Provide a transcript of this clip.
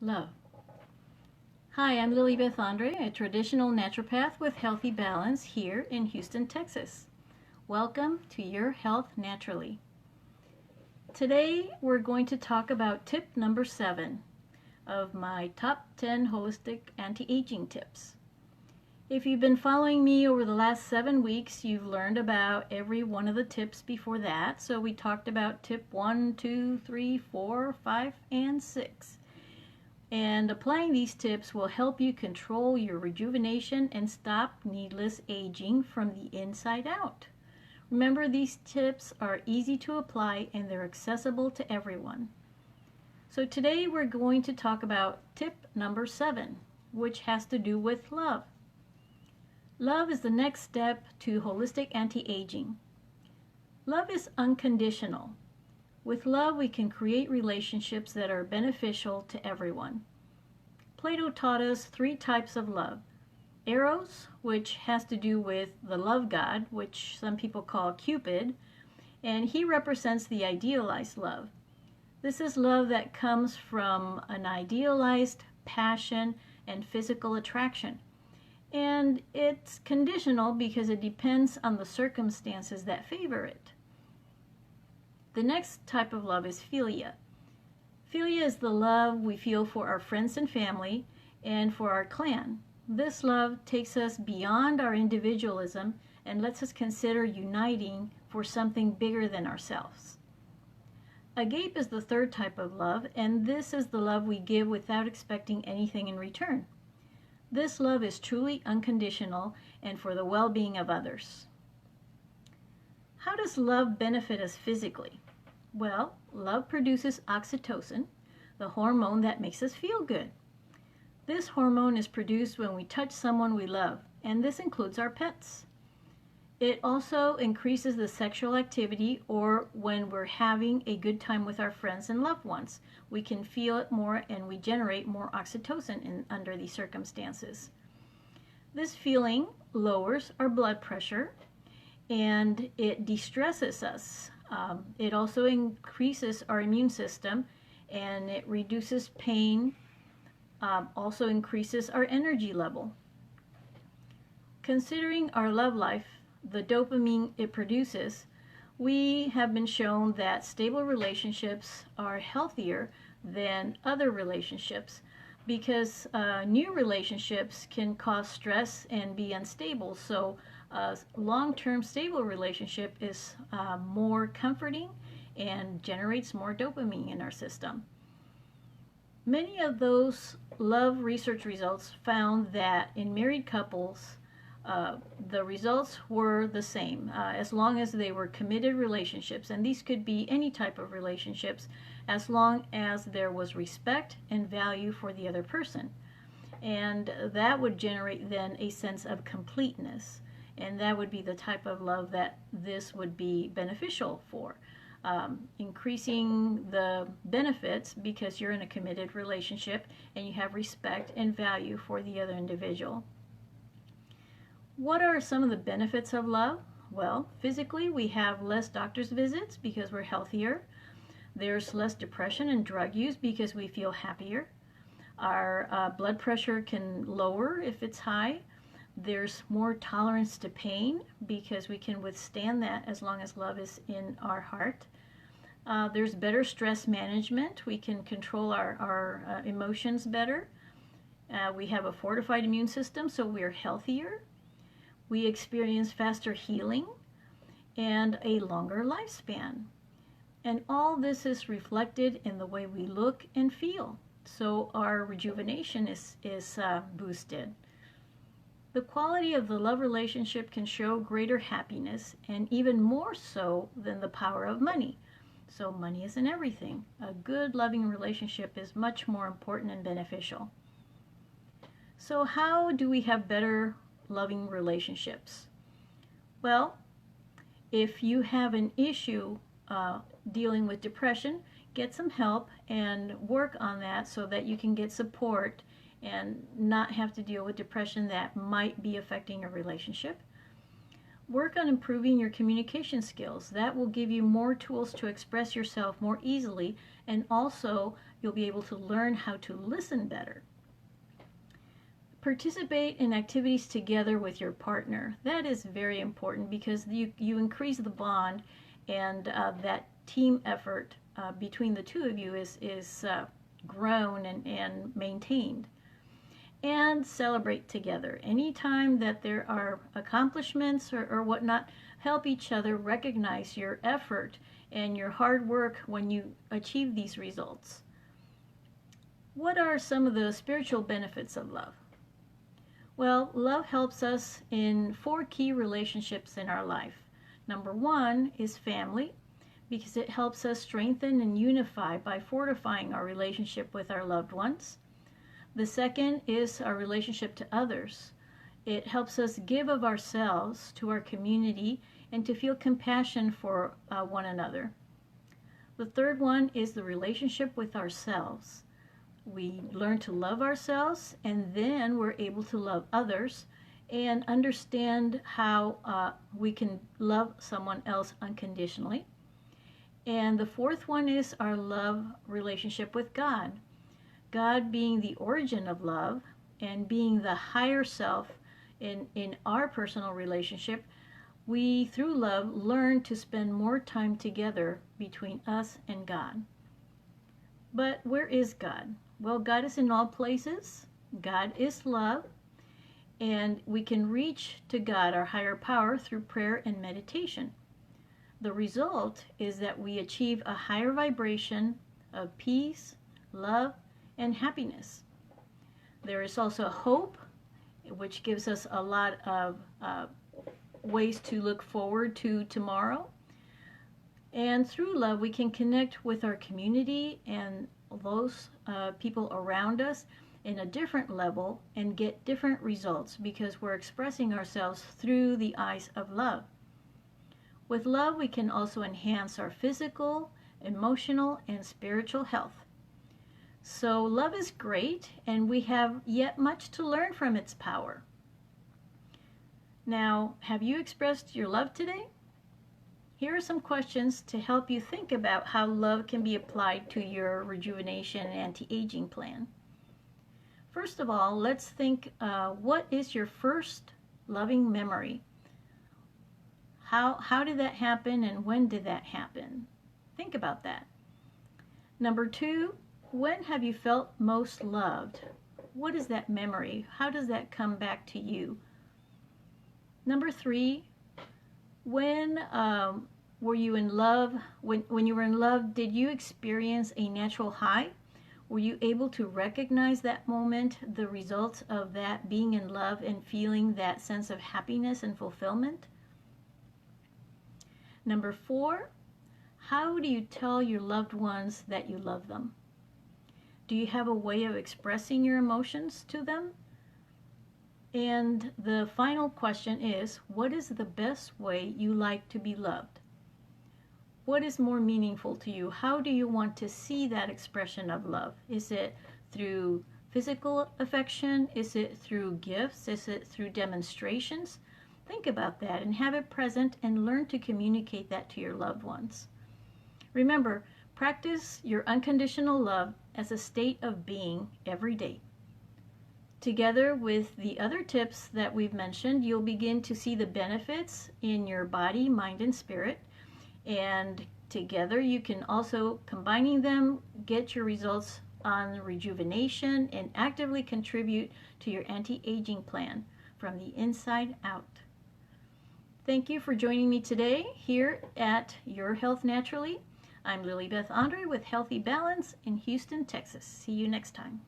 Love. Hi, I'm Lilibeth Andre, a traditional naturopath with Healthy Balance here in Houston, Texas. Welcome to Your Health Naturally. Today we're going to talk about tip number 7 of my top 10 holistic anti-aging tips. If you've been following me over the last 7 weeks, you've learned about every one of the tips before that. So we talked about tip 1, 2, 3, 4, 5, and 6. And applying these tips will help you control your rejuvenation and stop needless aging from the inside out. Remember, these tips are easy to apply and they're accessible to everyone. So today we're going to talk about tip number 7, which has to do with love. Love is the next step to holistic anti-aging. Love is unconditional. With love, we can create relationships that are beneficial to everyone. Plato taught us 3 types of love. Eros, which has to do with the love god, which some people call Cupid, and he represents the idealized love. This is love that comes from an idealized passion and physical attraction. And it's conditional because it depends on the circumstances that favor it. The next type of love is philia. Philia is the love we feel for our friends and family and for our clan. This love takes us beyond our individualism and lets us consider uniting for something bigger than ourselves. Agape is the third type of love, and this is the love we give without expecting anything in return. This love is truly unconditional and for the well-being of others. How does love benefit us physically? Well, love produces oxytocin, the hormone that makes us feel good. This hormone is produced when we touch someone we love, and this includes our pets. It also increases the sexual activity, or when we're having a good time with our friends and loved ones. We can feel it more and we generate more oxytocin under these circumstances. This feeling lowers our blood pressure and it de-stresses us. It also increases our immune system and it reduces pain, also increases our energy level. Considering our love life, the dopamine it produces, we have been shown that stable relationships are healthier than other relationships because new relationships can cause stress and be unstable. So a long-term stable relationship is more comforting and generates more dopamine in our system. Many of those love research results found that in married couples, the results were the same as long as they were committed relationships, and these could be any type of relationships as long as there was respect and value for the other person. And that would generate then a sense of completeness, and that would be the type of love that this would be beneficial for. Increasing the benefits because you're in a committed relationship and you have respect and value for the other individual. What are some of the benefits of love? Well, physically we have less doctor's visits because we're healthier. There's less depression and drug use because we feel happier. Our blood pressure can lower if it's high. There's more tolerance to pain because we can withstand that as long as love is in our heart. There's better stress management. We can control our emotions better. We have a fortified immune system, so we're healthier. We experience faster healing and a longer lifespan. And all this is reflected in the way we look and feel. So our rejuvenation is boosted. The quality of the love relationship can show greater happiness, and even more so than the power of money. So money isn't everything. A good loving relationship is much more important and beneficial. So how do we have better loving relationships? Well, if you have an issue dealing with depression, get some help and work on that so that you can get support and not have to deal with depression that might be affecting a relationship. Work on improving your communication skills. That will give you more tools to express yourself more easily and also you'll be able to learn how to listen better. Participate in activities together with your partner. That is very important because you increase the bond, and that team effort between the two of you is grown and maintained. And celebrate together. Anytime that there are accomplishments or whatnot, help each other recognize your effort and your hard work when you achieve these results. What are some of the spiritual benefits of love? Well, love helps us in 4 key relationships in our life. Number 1 is family, because it helps us strengthen and unify by fortifying our relationship with our loved ones. The second is our relationship to others. It helps us give of ourselves to our community and to feel compassion for one another. The third one is the relationship with ourselves. We learn to love ourselves, and then we're able to love others and understand how we can love someone else unconditionally. And the fourth one is our love relationship with God. God being the origin of love and being the higher self in our personal relationship, we, through love, learn to spend more time together between us and God. But where is God? Well, God is in all places. God is love. And we can reach to God, our higher power, through prayer and meditation. The result is that we achieve a higher vibration of peace, love, and happiness. There is also hope, which gives us a lot of ways to look forward to tomorrow. And through love, we can connect with our community and those people around us in a different level and get different results because we're expressing ourselves through the eyes of love. With love, we can also enhance our physical, emotional, and spiritual health. So love is great, and we have yet much to learn from its power. Now, have you expressed your love today? Here are some questions to help you think about how love can be applied to your rejuvenation and anti-aging plan. First of all, let's think, what is your first loving memory? How did that happen, and when did that happen? Think about that. Number 2, when have you felt most loved? What is that memory? How does that come back to you? Number 3, when were you in love? When you were in love, did you experience a natural high? Were you able to recognize that moment, the results of that being in love and feeling that sense of happiness and fulfillment? Number 4, how do you tell your loved ones that you love them? Do you have a way of expressing your emotions to them? And the final question is, what is the best way you like to be loved? What is more meaningful to you? How do you want to see that expression of love? Is it through physical affection? Is it through gifts? Is it through demonstrations? Think about that and have it present and learn to communicate that to your loved ones. Remember, practice your unconditional love as a state of being every day. Together with the other tips that we've mentioned, you'll begin to see the benefits in your body, mind, and spirit. And together you can also, combining them, get your results on rejuvenation and actively contribute to your anti-aging plan from the inside out. Thank you for joining me today here at Your Health Naturally. I'm Lilibeth Andre with Healthy Balance in Houston, Texas. See you next time.